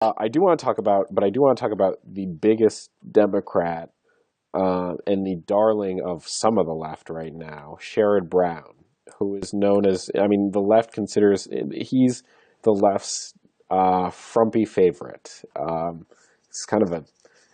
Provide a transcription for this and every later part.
I do want to talk about the biggest Democrat and the darling of some of the left right now, Sherrod Brown, who is known as, I mean, the left considers he's the left's frumpy favorite. It's kind of a He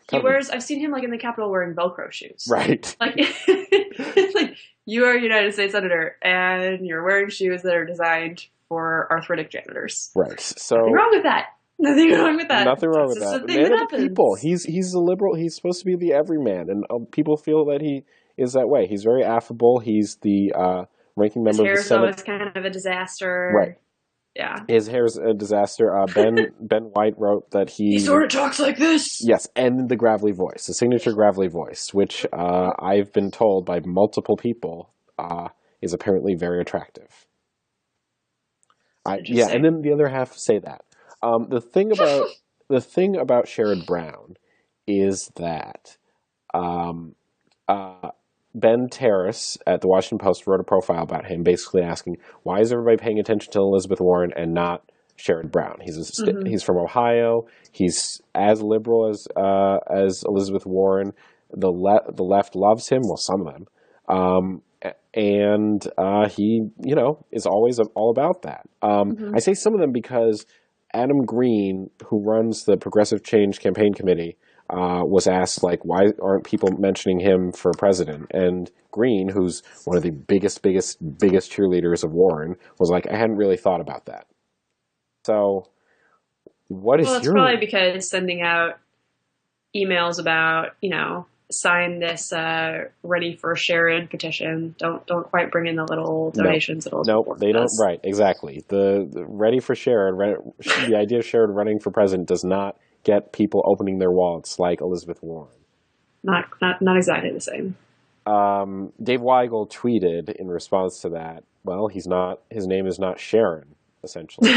kind of a wears. I've seen him like in the Capitol wearing Velcro shoes. right, Like, it's like you are a United States senator and you're wearing shoes that are designed for arthritic janitors. right. Nothing So wrong with that. Nothing wrong with that. nothing wrong That's with just that. a thing Man that of the people. happens. He's a liberal. He's supposed to be the everyman, and people feel that he is that way. He's very affable. He's the ranking His member of the hair is Senate. always kind of a Right. disaster. Yeah. His hair's a disaster. Ben White wrote that He he sort of talks like this. yes, and the gravelly voice, the signature gravelly voice, which I've been told by multiple people is apparently very attractive. Yeah, and Interesting. then the other half say that. The thing about Sherrod Brown is that um, uh, Ben Terrace at the Washington Post wrote a profile about him, basically asking why is everybody paying attention to Elizabeth Warren and not Sherrod Brown? Hmm. He's from Ohio. He's as liberal as Elizabeth Warren. The left loves him. Well, some of them. And he, is always all about that. Hmm. I say some of them because Adam Green, who runs the Progressive Change Campaign Committee, was asked, like, why aren't people mentioning him for president? And Green, who's one of the biggest cheerleaders of Warren, was like, I hadn't really thought about that. So, what Well, is it's your probably because sending out emails about, sign this ready for Sherrod petition don't quite bring in the little no, donations that Elizabeth no, Warren they don't. does. Right, exactly. The ready for Sherrod, the idea of Sherrod running for president does not get people opening their wallets like Elizabeth Warren. Not exactly the same. Dave Weigel tweeted in response to that, well, he's not, his name is not Sharon, essentially.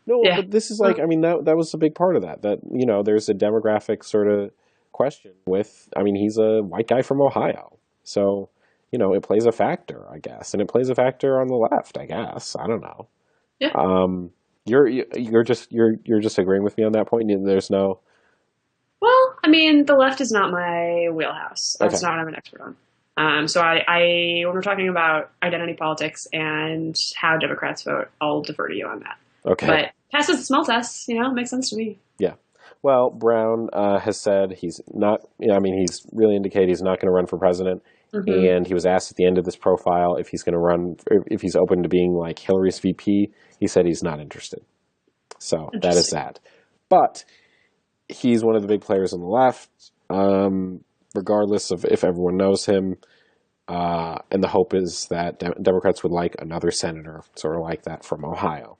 No, Yeah. but this is like, Well, I mean, that was a big part of that, there's a demographic sort of question with, I mean, he's a white guy from Ohio. So, it plays a factor, I guess. And it plays a factor on the left, I guess. I don't know. yeah. Um, you're just agreeing with me on that point. There's no, Well, I mean, the left is not my wheelhouse. okay, That's not what I'm an expert on. So when we're talking about identity politics and how Democrats vote, I'll defer to you on that. okay. But passes the smell test, makes sense to me. Yeah. Well, Brown has said he's not, I mean, he's really indicated he's not going to run for president. Hmm. And he was asked at the end of this profile if he's going to run, if he's open to being like Hillary's VP. He said he's not interested. So that is Interesting. that. But he's one of the big players on the left, regardless of if everyone knows him. And the hope is that Democrats would like another senator, sort of like that from Ohio.